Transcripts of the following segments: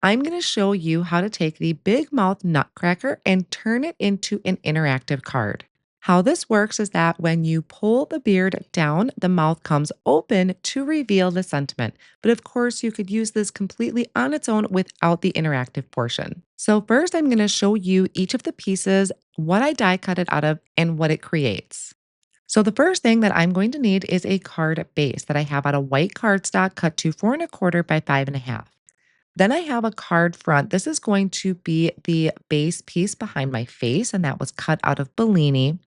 I'm going to show you how to take the Big Mouth Nutcracker and turn it into an interactive card. How this works is that when you pull the beard down, the mouth comes open to reveal the sentiment. But of course, you could use this completely on its own without the interactive portion. So, first, I'm going to show you each of the pieces, what I die cut it out of, and what it creates. So the first thing that I'm going to need is a card base that I have out of white cardstock cut to 4 1/4 by 5 1/2. Then I have a card front. This is going to be the base piece behind my face, and that was cut out of Bellini.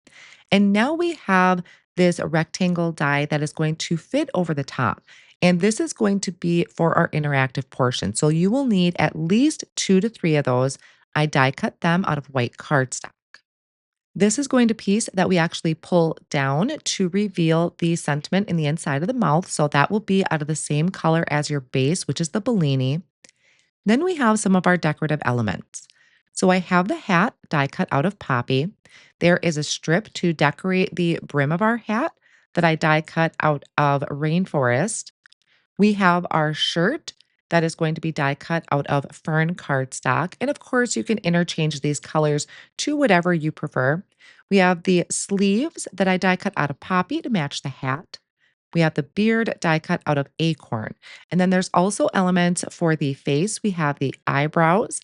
And now we have this rectangle die that is going to fit over the top. And this is going to be for our interactive portion. So you will need at least 2 to 3 of those. I die cut them out of white cardstock. This is going to piece that we actually pull down to reveal the sentiment in the inside of the mouth. So that will be out of the same color as your base, which is the Bellini. Then we have some of our decorative elements. So I have the hat die cut out of poppy. There is a strip to decorate the brim of our hat that I die cut out of rainforest. We have our shirt that is going to be die cut out of fern cardstock. And of course, you can interchange these colors to whatever you prefer. We have the sleeves that I die cut out of poppy to match the hat. We have the beard die cut out of acorn. And then there's also elements for the face. We have the eyebrows.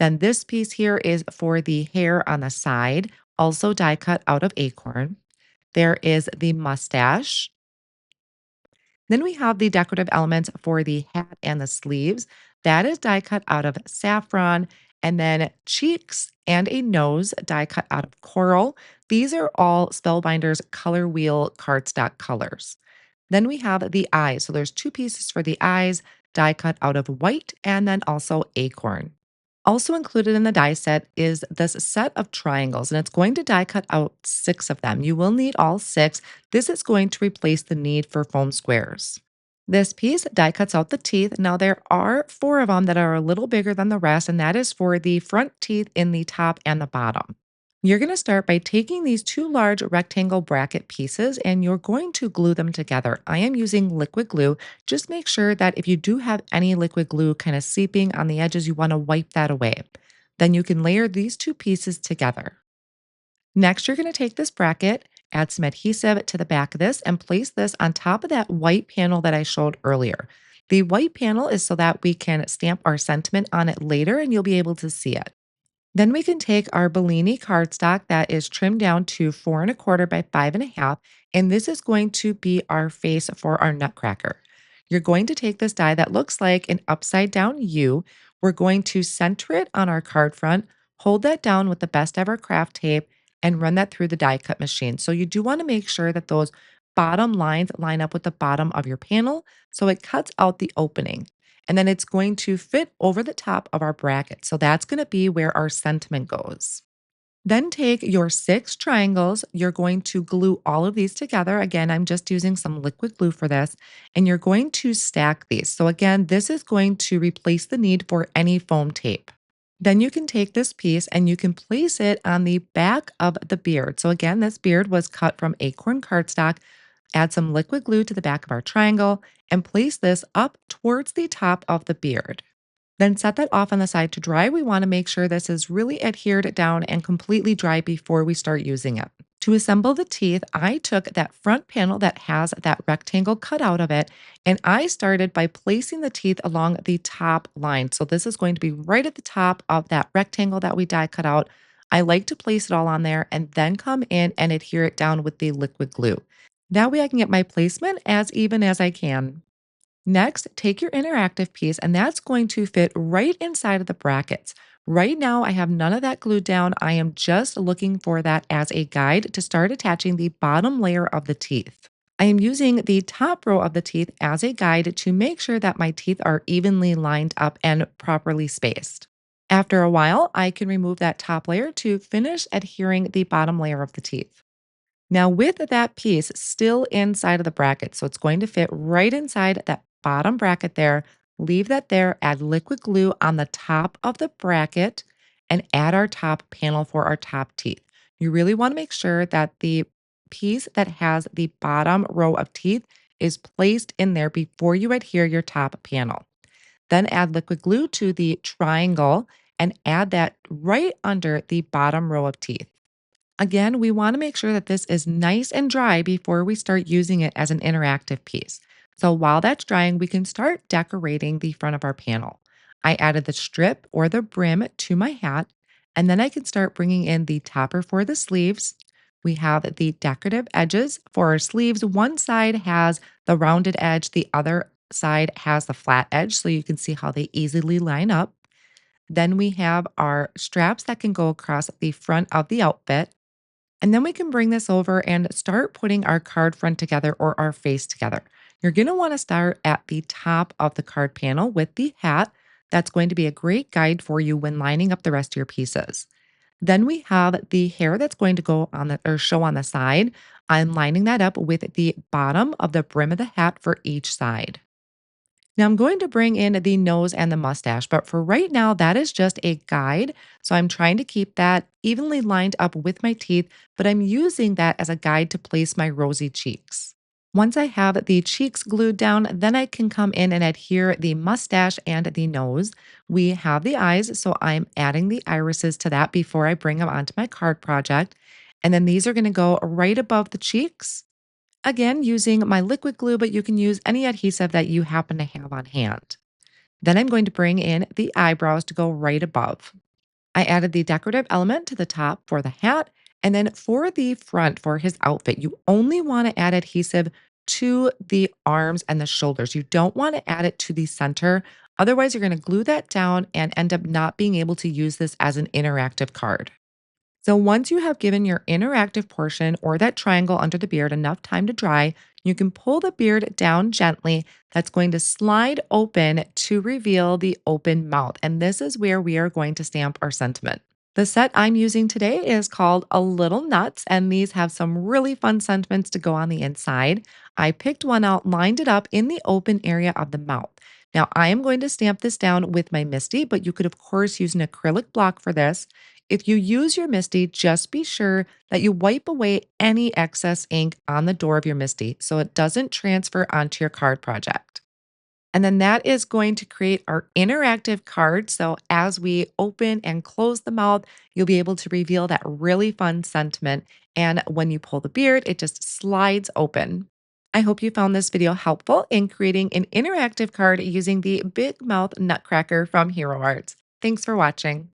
Then this piece here is for the hair on the side, also die cut out of acorn. There is the mustache. Then we have the decorative elements for the hat and the sleeves. That is die cut out of saffron. And then cheeks and a nose die cut out of coral. These are all Spellbinder's Colorwheel cardstock colors. Then we have the eyes. So there's 2 pieces for the eyes, die cut out of white and then also acorn. Also included in the die set is this set of triangles, and it's going to die cut out 6 of them. You will need all 6. This is going to replace the need for foam squares. This piece die cuts out the teeth. Now, there are 4 of them that are a little bigger than the rest, and that is for the front teeth in the top and the bottom. You're going to start by taking these 2 large rectangle bracket pieces and you're going to glue them together. I am using liquid glue. Just make sure that if you do have any liquid glue kind of seeping on the edges, you want to wipe that away. Then you can layer these 2 pieces together. Next, you're going to take this bracket, add some adhesive to the back of this, and place this on top of that white panel that I showed earlier. The white panel is so that we can stamp our sentiment on it later and you'll be able to see it. Then we can take our Bellini cardstock that is trimmed down to 4 1/4 by 5 1/2, and this is going to be our face for our nutcracker. You're going to take this die that looks like an upside down U. We're going to center it on our card front, hold that down with the best ever craft tape, and run that through the die cut machine. So you do want to make sure that those bottom lines line up with the bottom of your panel so it cuts out the opening. And then it's going to fit over the top of our bracket. So that's going to be where our sentiment goes. Then take your 6 triangles. You're going to glue all of these together. Again, I'm just using some liquid glue for this. And you're going to stack these. So again, this is going to replace the need for any foam tape. Then you can take this piece and you can place it on the back of the beard. So again, this beard was cut from Acorn cardstock. Add some liquid glue to the back of our triangle and place this up towards the top of the beard. Then set that off on the side to dry. We want to make sure this is really adhered down and completely dry before we start using it. To assemble the teeth, I took that front panel that has that rectangle cut out of it, and I started by placing the teeth along the top line. So this is going to be right at the top of that rectangle that we die cut out. I like to place it all on there and then come in and adhere it down with the liquid glue. That way I can get my placement as even as I can. Next, take your interactive piece and that's going to fit right inside of the brackets. Right now, I have none of that glued down. I am just looking for that as a guide to start attaching the bottom layer of the teeth. I am using the top row of the teeth as a guide to make sure that my teeth are evenly lined up and properly spaced. After a while, I can remove that top layer to finish adhering the bottom layer of the teeth. Now, with that piece still inside of the bracket, so it's going to fit right inside that bottom bracket there, leave that there, add liquid glue on the top of the bracket, and add our top panel for our top teeth. You really want to make sure that the piece that has the bottom row of teeth is placed in there before you adhere your top panel. Then add liquid glue to the triangle and add that right under the bottom row of teeth. Again, we want to make sure that this is nice and dry before we start using it as an interactive piece. So while that's drying, we can start decorating the front of our panel. I added the strip or the brim to my hat, and then I can start bringing in the topper for the sleeves. We have the decorative edges for our sleeves. One side has the rounded edge, the other side has the flat edge, so you can see how they easily line up. Then we have our straps that can go across the front of the outfit. And then we can bring this over and start putting our card front together or our face together. You're going to want to start at the top of the card panel with the hat. That's going to be a great guide for you when lining up the rest of your pieces. Then we have the hair that's going to go on the or show on the side. I'm lining that up with the bottom of the brim of the hat for each side. Now I'm going to bring in the nose and the mustache, but for right now, that is just a guide. So I'm trying to keep that evenly lined up with my teeth, but I'm using that as a guide to place my rosy cheeks. Once I have the cheeks glued down, then I can come in and adhere the mustache and the nose. We have the eyes, so I'm adding the irises to that before I bring them onto my card project. And then these are going to go right above the cheeks. Again, using my liquid glue, but you can use any adhesive that you happen to have on hand. Then I'm going to bring in the eyebrows to go right above. I added the decorative element to the top for the hat. And then for the front for his outfit, you only want to add adhesive to the arms and the shoulders. You don't want to add it to the center. Otherwise, you're going to glue that down and end up not being able to use this as an interactive card. So once you have given your interactive portion or that triangle under the beard enough time to dry, you can pull the beard down gently. That's going to slide open to reveal the open mouth. And this is where we are going to stamp our sentiment. The set I'm using today is called A Little Nuts, and these have some really fun sentiments to go on the inside. I picked one out, lined it up in the open area of the mouth. Now, I am going to stamp this down with my Misty, but you could, of course, use an acrylic block for this. If you use your Misty, just be sure that you wipe away any excess ink on the door of your Misty so it doesn't transfer onto your card project. And then that is going to create our interactive card. So as we open and close the mouth, you'll be able to reveal that really fun sentiment. And when you pull the beard, it just slides open. I hope you found this video helpful in creating an interactive card using the Big Mouth Nutcracker from Hero Arts. Thanks for watching.